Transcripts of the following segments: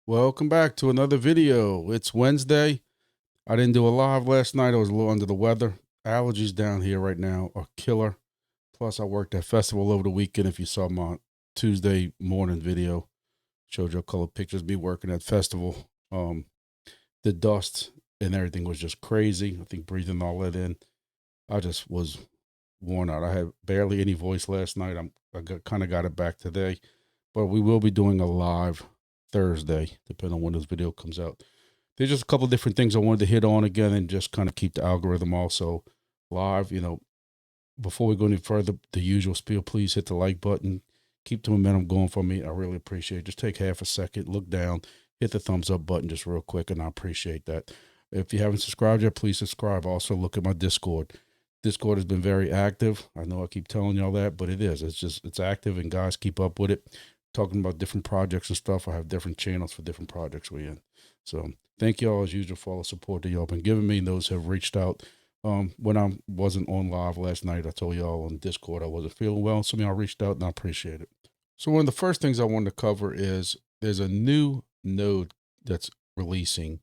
Welcome back to another video. It's Wednesday. I didn't do a live last night. I was a little under the weather. Allergies down here right now are killer. Plus, I worked at festival over the weekend. If you saw my Tuesday morning video, showed you a couple of pictures of me working at festival. The dust and everything was just crazy. I think breathing all that in, I just was worn out. I had barely any voice last night. I kind of got it back today, but we will be doing a live Thursday, depending on when this video comes out. There's just a couple of different things I wanted to hit on again and just kind of keep the algorithm also live. Before we go any further, the usual spiel, please hit the like button. Keep the momentum going for me. I really appreciate it. Just take half a second, look down, hit the thumbs up button just real quick, and I appreciate that. If you haven't subscribed yet, please subscribe. Also, look at my Discord. Discord has been very active. I know I keep telling y'all that, but it is. It's active, and guys, keep up with it. Talking about different projects and stuff. I have different channels for different projects we're in. So thank y'all as usual for all the support that y'all been giving me. And those who have reached out. When I wasn't on live last night, I told y'all on Discord I wasn't feeling well. Some of y'all reached out, and I appreciate it. So one of the first things I wanted to cover is there's a new node that's releasing.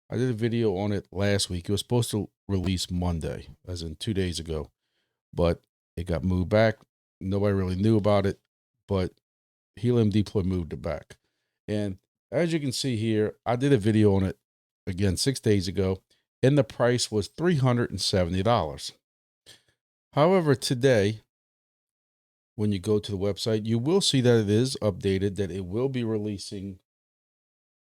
I did a video on it last week. It was supposed to release Monday, as in 2 days ago, but it got moved back. Nobody really knew about it, but Helium Deploy moved it back. And as you can see here, I did a video on it again 6 days ago, and the price was $370. However, today, when you go to the website, you will see that it is updated, that it will be releasing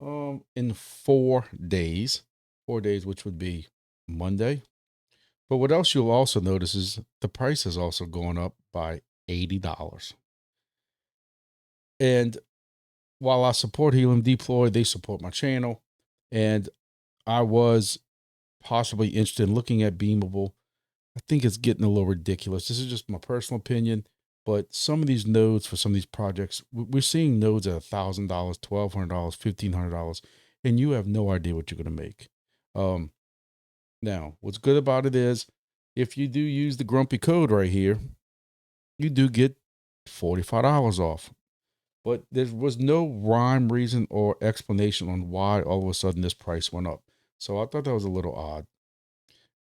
in 4 days. 4 days, which would be Monday. But what else you'll also notice is the price has also gone up by $80. And while I support Helium Deploy, they support my channel, and I was possibly interested in looking at Beamable. I think it's getting a little ridiculous. This is just my personal opinion, but some of these nodes for some of these projects, we're seeing nodes at $1,000, $1,200, $1,500, and you have no idea what you're going to make. Now, what's good about it is if you do use the Grumpy code right here, you do get $45 off. But there was no rhyme, reason, or explanation on why all of a sudden this price went up. So I thought that was a little odd.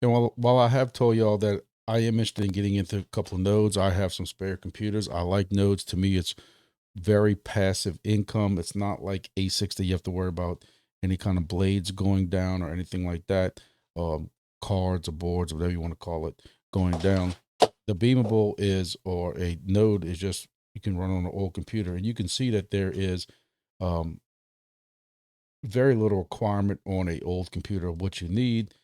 And while I have told y'all that I am interested in getting into a couple of nodes, I have some spare computers. I like nodes. To me, it's very passive income. It's not like ASICs that you have to worry about any kind of blades going down or anything like that. Cards or boards, whatever you want to call it, going down. The Beamable is, or a node is just, you can run on an old computer, and you can see that there is very little requirement on a old computer of what you need.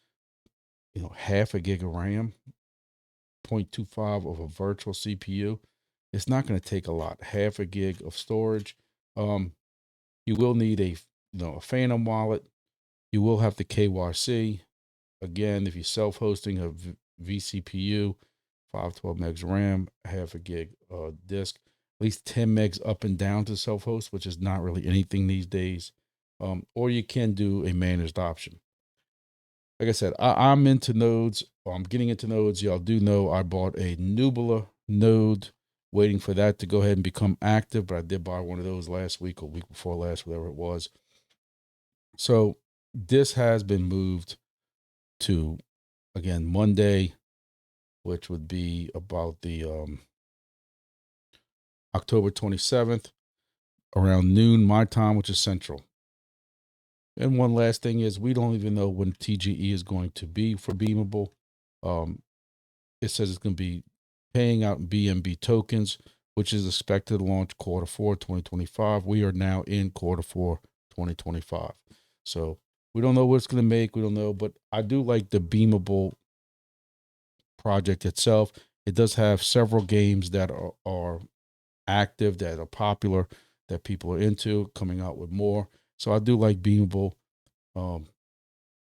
Half a gig of RAM, 0.25 of a virtual CPU. It's not going to take a lot. Half a gig of storage. You will need a Phantom wallet. You will have the KYC. Again, if you're self-hosting a vCPU, 512 megs RAM, half a gig disk, at least 10 megs up and down to self-host, which is not really anything these days. Or you can do a managed option. Like I said, I'm into nodes. I'm getting into nodes. Y'all do know I bought a Nubula node, waiting for that to go ahead and become active, but I did buy one of those last week or week before last, whatever it was. So this has been moved to, again, Monday, which would be about the October 27th, around noon my time, which is Central. And one last thing is, we don't even know when TGE is going to be for Beamable. It says it's going to be paying out BNB tokens, which is expected to launch Q4 2025. We are now in Q4 2025. So we don't know what it's going to make. We don't know, but I do like the Beamable project itself. It does have several games that are active, that are popular, that people are into, coming out with more. So I do like Beamable.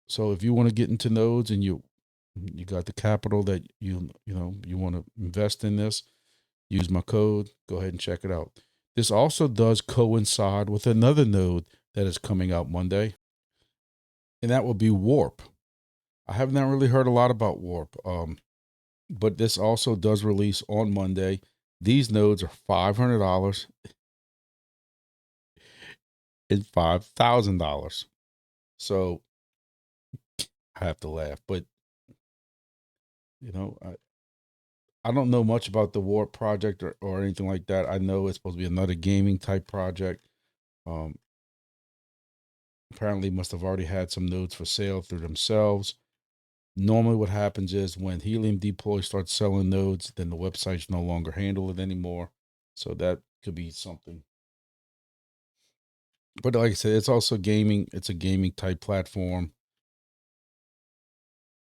So if you want to get into nodes and you got the capital that you want to invest in this, use my code, go ahead and check it out. This also does coincide with another node that is coming out Monday, and that will be Warp. I have not really heard a lot about Warp, but this also does release on Monday. These nodes are $500. $105,000. So I have to laugh, but you know, I don't know much about the Warp project or anything like that. I know it's supposed to be another gaming type project. Apparently must have already had some nodes for sale through themselves. Normally what happens is when Helium Deploy starts selling nodes, then the websites no longer handle it anymore. So that could be something. But like I said, it's also gaming. It's a gaming type platform.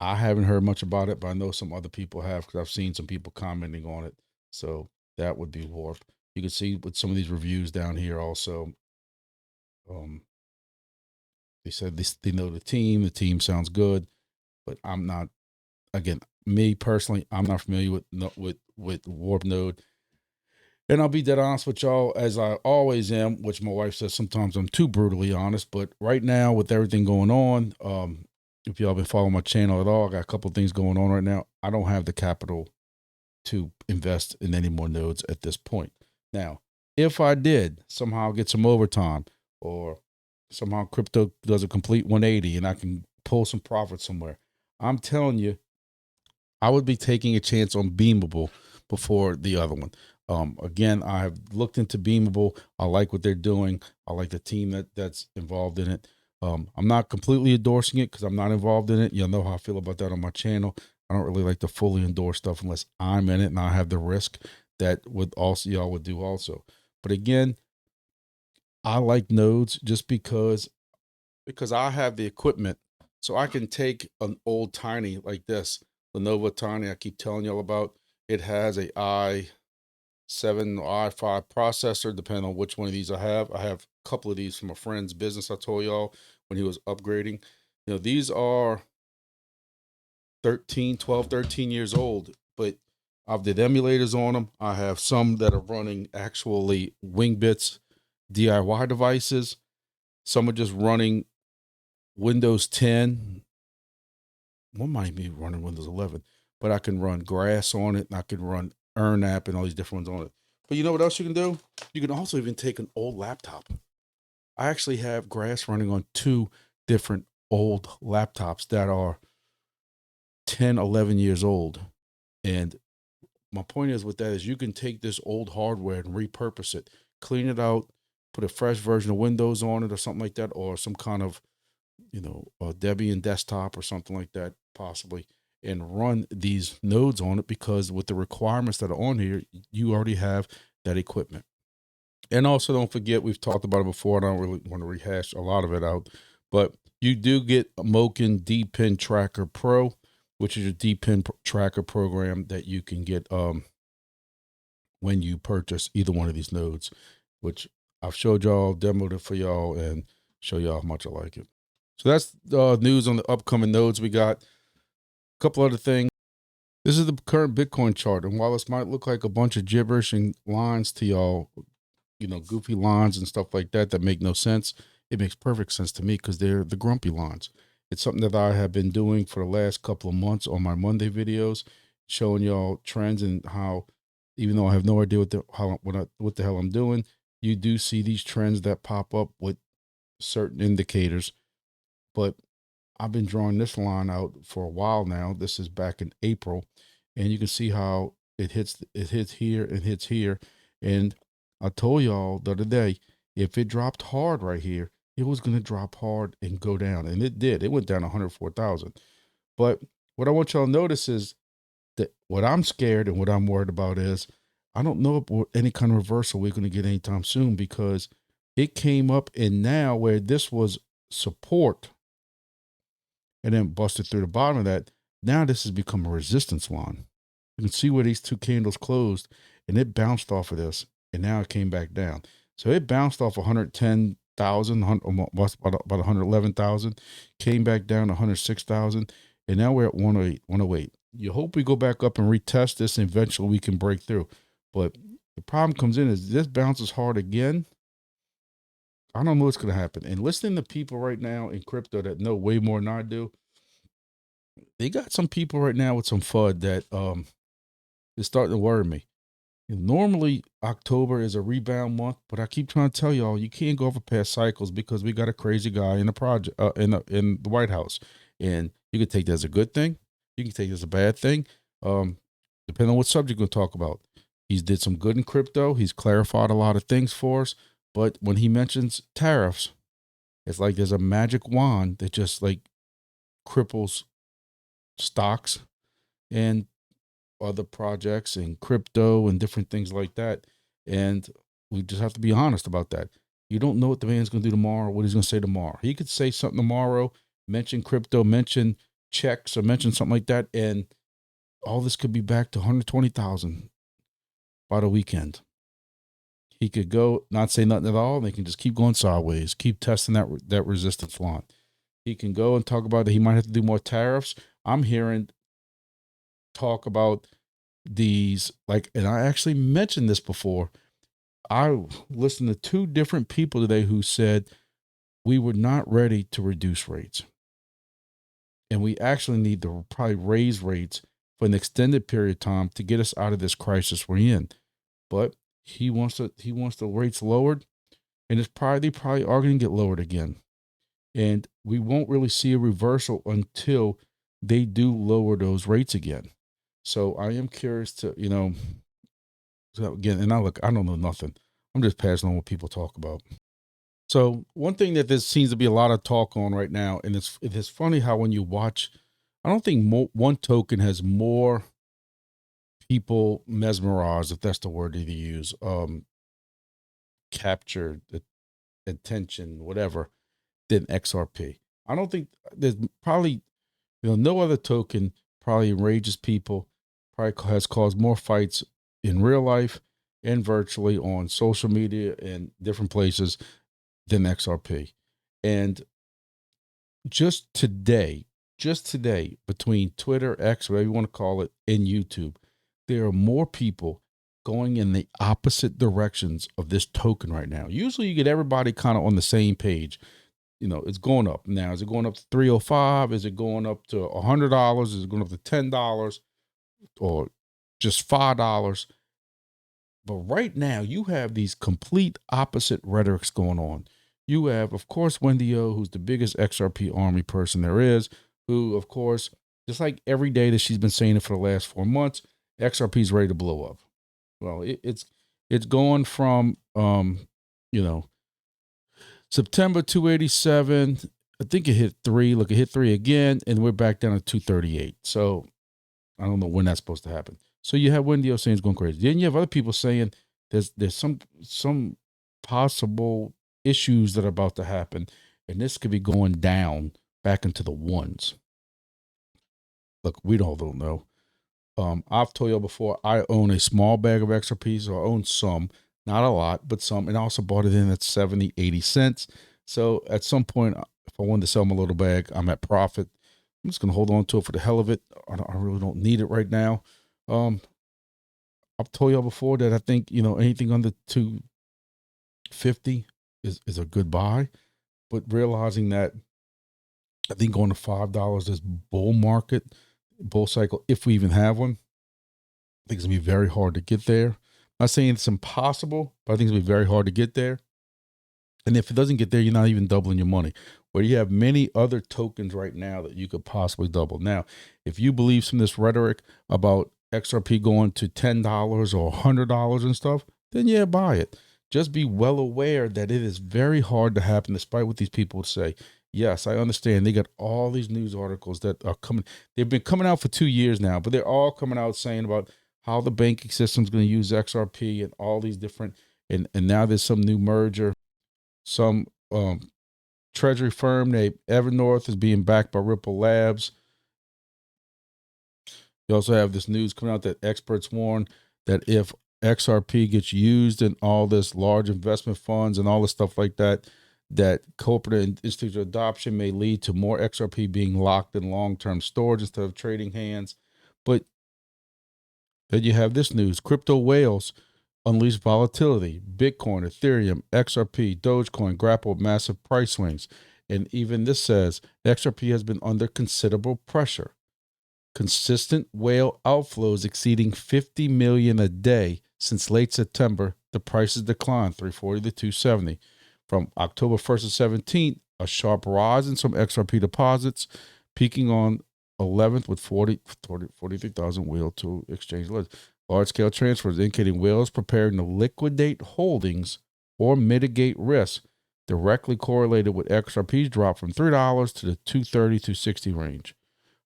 I haven't heard much about it, but I know some other people have because I've seen some people commenting on it. So that would be Warp. You can see with some of these reviews down here also. They said they know the team. The team sounds good, but I'm not. Again, me personally, I'm not familiar with Warp Node. And I'll be dead honest with y'all, as I always am, which my wife says sometimes I'm too brutally honest. But right now, with everything going on, if y'all been following my channel at all, I got a couple of things going on right now. I don't have the capital to invest in any more nodes at this point. Now, if I did somehow get some overtime, or somehow crypto does a complete 180 and I can pull some profit somewhere, I'm telling you, I would be taking a chance on Beamable before the other one. Again, I have looked into Beamable. I like what they're doing. I like the team that's involved in it. I'm not completely endorsing it because I'm not involved in it. You'll know how I feel about that on my channel. I don't really like to fully endorse stuff unless I'm in it and I have the risk that would also y'all would do also. But again, I like nodes just because I have the equipment, so I can take an old Tiny like this, Lenovo Tiny I keep telling y'all about. It has a i7 or i5 processor, depending on which one of these I have. I have a couple of these from a friend's business I told y'all when he was upgrading. You know, these are 13 years old, but I've did emulators on them. I have some that are running actually Wingbits DIY devices. Some are just running Windows 10. One might be running Windows 11, but I can run Grass on it, and I can run Earn app and all these different ones on it. But you know what else you can do? You can also even take an old laptop. I actually have Grass running on 2 different old laptops that are 10, 11 years old. And my point is with that is you can take this old hardware and repurpose it, clean it out, put a fresh version of Windows on it or something like that, or some kind of, you know, a Debian desktop or something like that, possibly, and run these nodes on it, because with the requirements that are on here, you already have that equipment. And also don't forget, we've talked about it before, and I don't really want to rehash a lot of it out, but you do get a Moken DPIN Tracker Pro, which is a DPIN tracker program that you can get when you purchase either one of these nodes, which I've showed y'all, demoed it for y'all, and show y'all how much I like it. So that's news on the upcoming nodes. We got a couple other things. This is the current Bitcoin chart. And while this might look like a bunch of gibberish and lines to y'all, you know, goofy lines and stuff like that that make no sense, it makes perfect sense to me because they're the grumpy lines. It's something that I have been doing for the last couple of months on my Monday videos, showing y'all trends and how, even though I have no idea what the hell I'm doing, you do see these trends that pop up with certain indicators. But I've been drawing this line out for a while now. This is back in April, and you can see how it hits here and hits here. And I told y'all the other day, if it dropped hard right here, it was going to drop hard and go down. And it did. It went down 104,000. But what I want y'all to notice is that what I'm scared and what I'm worried about is I don't know if any kind of reversal we're going to get anytime soon, because it came up, and now where this was support and then busted through the bottom of that, now this has become a resistance line. You can see where these 2 candles closed, and it bounced off of this, and now it came back down. So it bounced off 110,000, about 111,000, came back down to 106,000, and now we're at 108. You hope we go back up and retest this, and eventually we can break through. But the problem comes in is this bounces hard again. I don't know what's going to happen. And listening to people right now in crypto that know way more than I do, they got some people right now with some FUD that is starting to worry me. Normally, October is a rebound month, but I keep trying to tell y'all you can't go over past cycles because we got a crazy guy in the project in the White House, and you can take that as a good thing, you can take it as a bad thing, depending on what subject we're going to talk about. He's did some good in crypto. He's clarified a lot of things for us, but when he mentions tariffs, it's like there's a magic wand that just like cripples stocks and other projects and crypto and different things like that. And we just have to be honest about that. You don't know what the man's going to do tomorrow, what he's going to say tomorrow. He could say something tomorrow, mention crypto, mention checks, or mention something like that, and all this could be back to 120,000 by the weekend. He could go not say nothing at all, and they can just keep going sideways, keep testing that resistance line. He can go and talk about that he might have to do more tariffs. I'm hearing talk about these, like, and I actually mentioned this before. I listened to two different people today who said we were not ready to reduce rates. And we actually need to probably raise rates for an extended period of time to get us out of this crisis we're in. But he wants the rates lowered, and they probably are going to get lowered again. And we won't really see a reversal until they do lower those rates again. So I am curious to, so again, and I don't know nothing. I'm just passing on what people talk about. So one thing that there seems to be a lot of talk on right now, and it's funny how when you watch, I don't think one token has more people mesmerized, if that's the word that you use, captured attention, whatever, than XRP. I don't think there's probably, no other token probably enrages people, probably has caused more fights in real life and virtually on social media and different places than XRP. And just today, between Twitter, X, whatever you want to call it, and YouTube, there are more people going in the opposite directions of this token right now. Usually you get everybody kind of on the same page. It's going up now. Is it going up to 305? Is it going up to $100? Is it going up to $10 or just $5? But right now you have these complete opposite rhetorics going on. You have, of course, Wendy O, who's the biggest XRP army person there is, who, of course, just like every day that she's been saying it for the last 4 months, XRP is ready to blow up. Well, it's going from, September 287. I think it hit 3. Look, it hit 3 again, and we're back down to 238. So I don't know when that's supposed to happen. So you have Wendy O saying it's going crazy. Then you have other people saying there's some possible issues that are about to happen, and this could be going down back into the ones. Look, we don't know. I've told you before, I own a small bag of XRP, so I own some, not a lot, but some, and I also bought it in at 70, 80 cents. So at some point, if I wanted to sell my little bag, I'm at profit. I'm just going to hold on to it for the hell of it. I really don't need it right now. I've told y'all before that I think, anything under 250 is a good buy, but realizing that I think going to $5 is bull cycle, if we even have one, I think it's gonna be very hard to get there. I'm not saying it's impossible, but I think it's gonna be very hard to get there. And if it doesn't get there, you're not even doubling your money. Where you have many other tokens right now that you could possibly double. Now, if you believe some of this rhetoric about XRP going to $10 or $100 and stuff, then yeah, buy it. Just be well aware that it is very hard to happen, despite what these people say. Yes, I understand. They got all these news articles that are coming. They've been coming out for 2 years now, but they're all coming out saying about how the banking system is going to use XRP and all these different, and now there's some new merger. Some treasury firm named Evernorth is being backed by Ripple Labs. You also have this news coming out that experts warn that if XRP gets used in all this large investment funds and all this stuff like that, that corporate and institutional adoption may lead to more XRP being locked in long-term storage instead of trading hands. But then you have this news: crypto whales unleash volatility. Bitcoin, Ethereum, XRP, Dogecoin grapple with massive price swings. And even this says XRP has been under considerable pressure. Consistent whale outflows exceeding 50 million a day Since late September, the prices declined 340 to 270. From October 1st to 17th, a sharp rise in some XRP deposits, peaking on 11th with 43,000 whale to exchange lists. Large-scale transfers indicating whales preparing to liquidate holdings or mitigate risk, directly correlated with XRP's drop from $3 to the 230 to 60 range.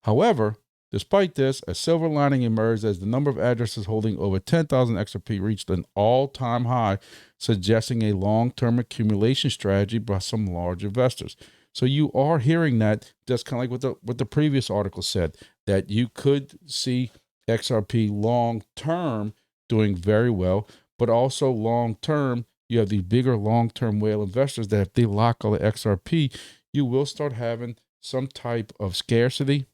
However, despite this, a silver lining emerged as the number of addresses holding over 10,000 XRP reached an all-time high, suggesting a long-term accumulation strategy by some large investors. So you are hearing that, just kind of like what the previous article said, that you could see XRP long-term doing very well, but also long-term, you have these bigger long-term whale investors that if they lock all the XRP, you will start having some type of scarcity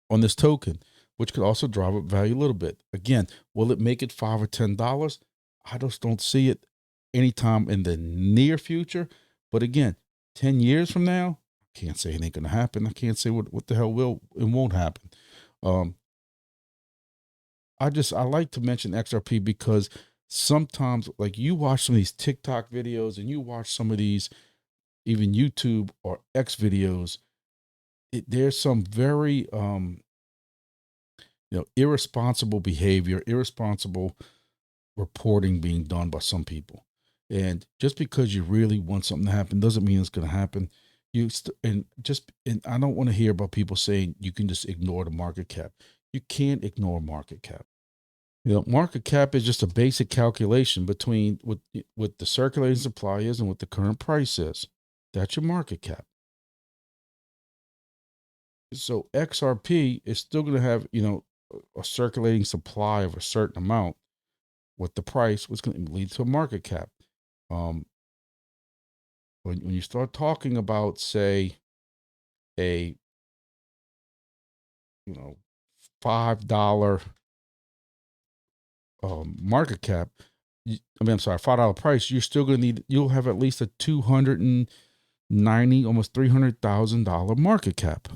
on this token, which could also drive up value a little bit. Again, will it make it $5 or $10? I just don't see it anytime in the near future. But again, 10 years from now, I can't say it ain't going to happen. I can't say what the hell will and won't happen. I like to mention XRP because sometimes, like, you watch some of these TikTok videos and you watch some of these even YouTube or X videos, there's some very irresponsible behavior, irresponsible reporting being done by some people. And just because you really want something to happen doesn't mean it's going to happen. And I don't want to hear about people saying you can just ignore the market cap. You can't ignore market cap. Market cap is just a basic calculation between what the circulating supply is and what the current price is. That's your market cap. So XRP is still going to have, a circulating supply of a certain amount. What the price was going to lead to a market cap. When you start talking about, say, a $5 market cap, $5 price, you're still going to you'll have at least a $290, almost $300,000 market cap,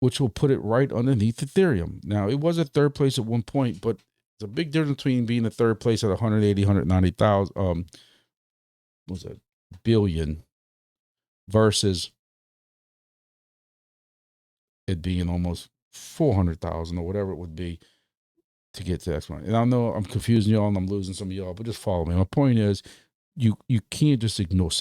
which will put it right underneath Ethereum. Now, it was at third place at one point, but it's a big difference between being in third place at 180, 190,000, billion versus it being almost 400,000 or whatever it would be to get to X1. And I know I'm confusing y'all and I'm losing some of y'all, but just follow me. My point is, you can't just ignore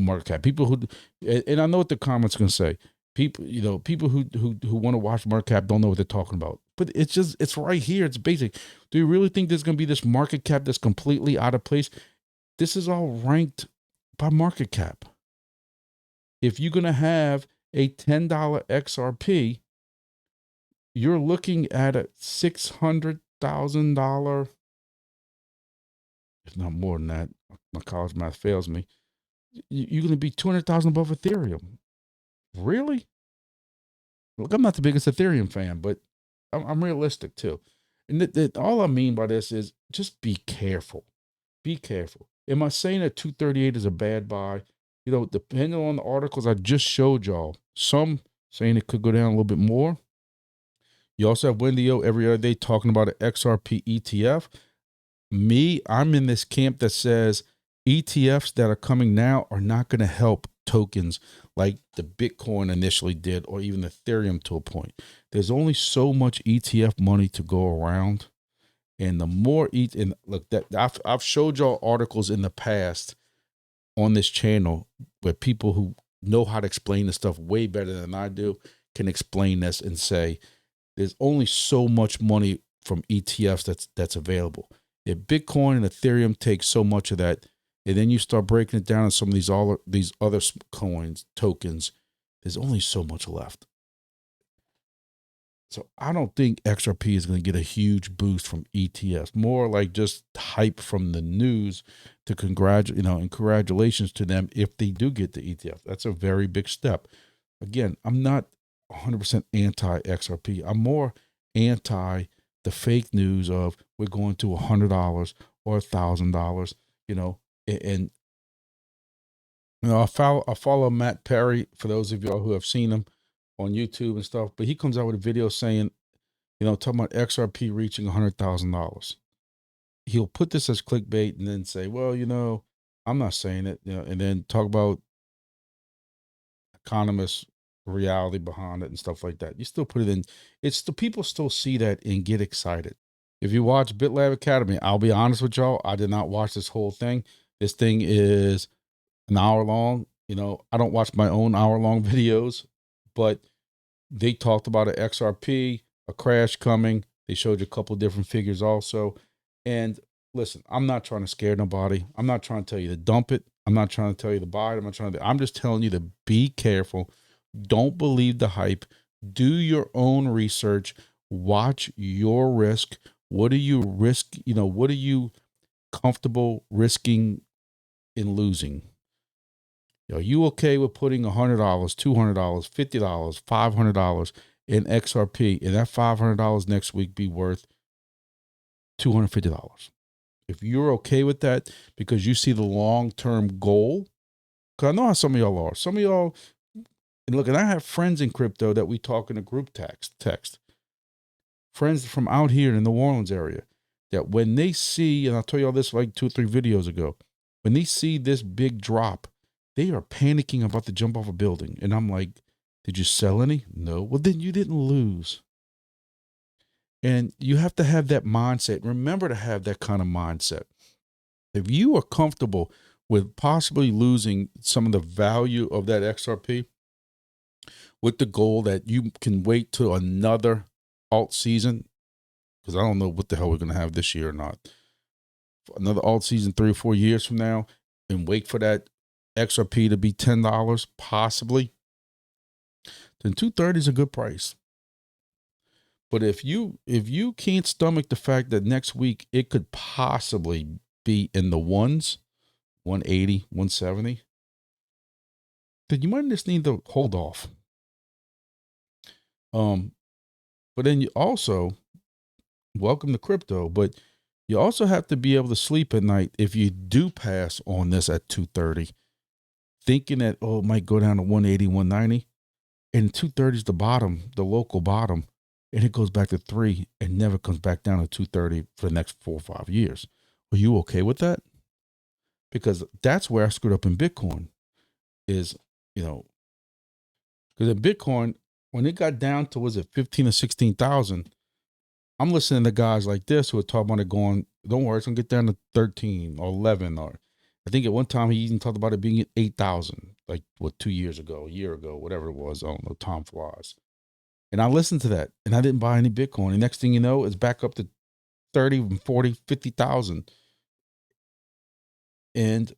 market cap. People who, and I know what the comments are going to say. People who want to watch market cap don't know what they're talking about. But it's right here. It's basic. Do you really think there's going to be this market cap that's completely out of place? This is all ranked by market cap. If you're going to have a $10 XRP, you're looking at a $600,000, if not more than that. My college math fails me. You're going to be 200,000 above Ethereum. Really? Look, I'm not the biggest Ethereum fan, but I'm realistic too. And all I mean by this is just be careful. Be careful. Am I saying that 238 is a bad buy? Depending on the articles I just showed y'all, some saying it could go down a little bit more. You also have Wendio every other day talking about an XRP ETF. I'm in this camp that says ETFs that are coming now are not going to help tokens like the Bitcoin initially did, or even Ethereum to a point. There's only so much ETF money to go around. And the more I've showed y'all articles in the past on this channel where people who know how to explain this stuff way better than I do can explain this and say there's only so much money from ETFs that's available. If Bitcoin and Ethereum take so much of that, and then you start breaking it down in some of these other coins, tokens, there's only so much left. So I don't think XRP is going to get a huge boost from ETFs. More like just hype from the news to and congratulations to them if they do get the ETF. That's a very big step. Again, I'm not 100% anti-XRP. I'm more anti the fake news of we're going to $100 or $1,000. And I follow Matt Perry, for those of y'all who have seen him on YouTube and stuff, but he comes out with a video saying talking about XRP reaching $100,000. He'll put this as clickbait and then say, well, I'm not saying it, and then talk about economist reality behind it and stuff like that. You still put it in. It's the people still see that and get excited. If you watch BitLab Academy, I'll be honest with y'all, I did not watch this whole thing. This thing is an hour long. I don't watch my own hour-long videos, but they talked about an XRP, a crash coming. They showed you a couple different figures also. And listen, I'm not trying to scare nobody. I'm not trying to tell you to dump it. I'm not trying to tell you to buy it. I'm just telling you to be careful. Don't believe the hype. Do your own research. Watch your risk. What do you risk? What are you comfortable risking in losing? Are you okay with putting $100, $200, $50, $500 in XRP, and that $500 next week be worth $250? If you're okay with that because you see the long-term goal, because I know how some of y'all are. Some of y'all, and look, and I have friends in crypto that we talk in a group text. Friends from out here in the New Orleans area, that when they see, and I'll tell you all this like 2 or 3 videos ago, when they see this big drop, they are panicking about to jump off a building. And I'm like, did you sell any? No. Well, then you didn't lose. And you have to have that mindset. Remember to have that kind of mindset. If you are comfortable with possibly losing some of the value of that XRP with the goal that you can wait till another alt season, because I don't know what the hell we're going to have this year or not, another alt season 3 or 4 years from now, and wait for that XRP to be $10 possibly, then 230 is a good price. But if you can't stomach the fact that next week it could possibly be in the ones, 180, 170, then you might just need to hold off. But then you also, welcome to crypto, but you also have to be able to sleep at night if you do pass on this at 230, thinking that, it might go down to 180, 190, and 230 is the bottom, the local bottom, and it goes back to 3 and never comes back down to 230 for the next 4 or 5 years. Are you okay with that? Because that's where I screwed up in Bitcoin is, because in Bitcoin, when it got down to, was it 15 or 16,000, I'm listening to guys like this who are talking about it going, don't worry, it's going to get down to 13 or 11. Or I think at one time he even talked about it being at 8,000, like 2 years ago, a year ago, whatever it was. I don't know, time flies. And I listened to that and I didn't buy any Bitcoin. And next thing you know, it's back up to 30, 40, 50,000. And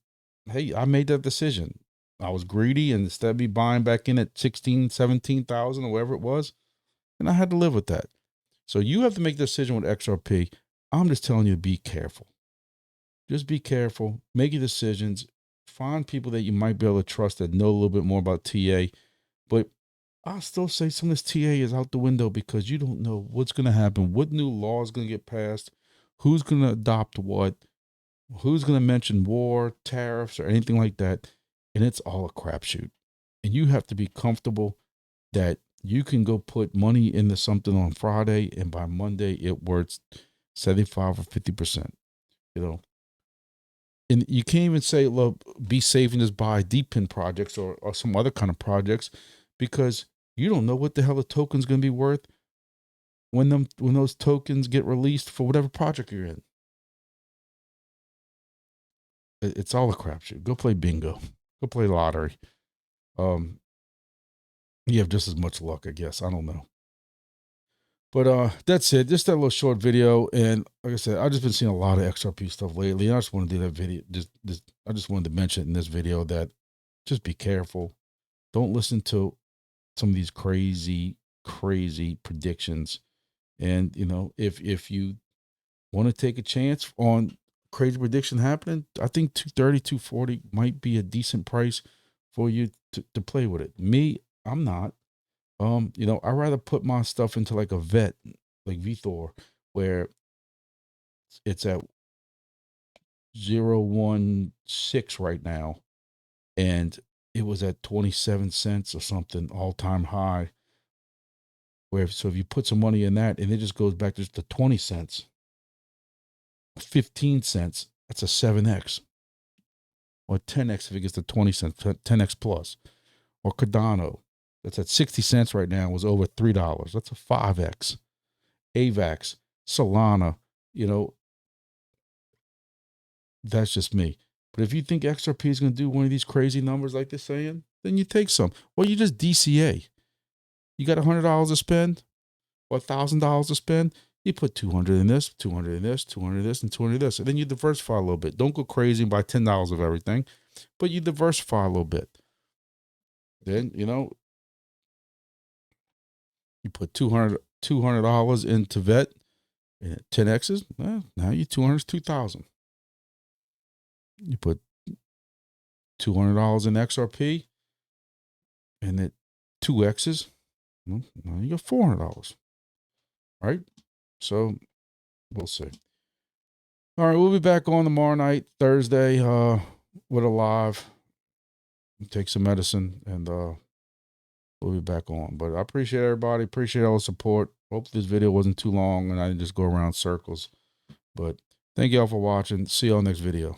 hey, I made that decision. I was greedy, and instead of me buying back in at 16, 17,000 or whatever it was, and I had to live with that. So you have to make the decision with XRP. I'm just telling you to be careful. Just be careful. Make your decisions. Find people that you might be able to trust that know a little bit more about TA. But I'll still say some of this TA is out the window because you don't know what's going to happen, what new law is going to get passed, who's going to adopt what, who's going to mention war, tariffs, or anything like that. And it's all a crapshoot. And you have to be comfortable that you can go put money into something on Friday, and by Monday it works 75 or 50%, And you can't even say, look, be safe and just buy deep pin projects or some other kind of projects, because you don't know what the hell the token's going to be worth when those tokens get released for whatever project you're in. It's all a crapshoot. Go play bingo. Go play lottery. You have just as much luck, I guess. I don't know. But that's it. Just that little short video. And like I said, I've just been seeing a lot of XRP stuff lately. And I just want to do that video. I just wanted to mention in this video that just be careful. Don't listen to some of these crazy predictions. And, if you want to take a chance on crazy prediction happening, I think 230, 240 might be a decent price for you to play with it. Me, I'm not. I'd rather put my stuff into like a vet, like VThor, where it's at 0.16 right now, and it was at 27 cents or something, all-time high So if you put some money in that and it just goes back just to 20 cents, 15 cents, that's a 7x. Or 10x if it gets to 20 cents, 10x plus. Or Cardano, that's at 60 cents right now, was over $3. That's a 5x. AVAX, Solana, you know, that's just me. But if you think XRP is going to do one of these crazy numbers like they're saying, then you take some. Or you just DCA. You got $100 to spend or $1,000 to spend. You put 200 in this, 200 in this, 200 in this, and 200 in this. And then you diversify a little bit. Don't go crazy and buy $10 of everything, but you diversify a little bit. Then, you know, you put $200 into VET, and 10X's, well, now you 200 is 2,000. You put $200 in XRP, and it 2X's, well, now you got $400. Right? So we'll see. All right, we'll be back on tomorrow night, Thursday, with a live. Take some medicine, and we'll be back on. But I appreciate everybody. Appreciate all the support. Hope this video wasn't too long and I didn't just go around circles. But thank y'all for watching. See y'all next video.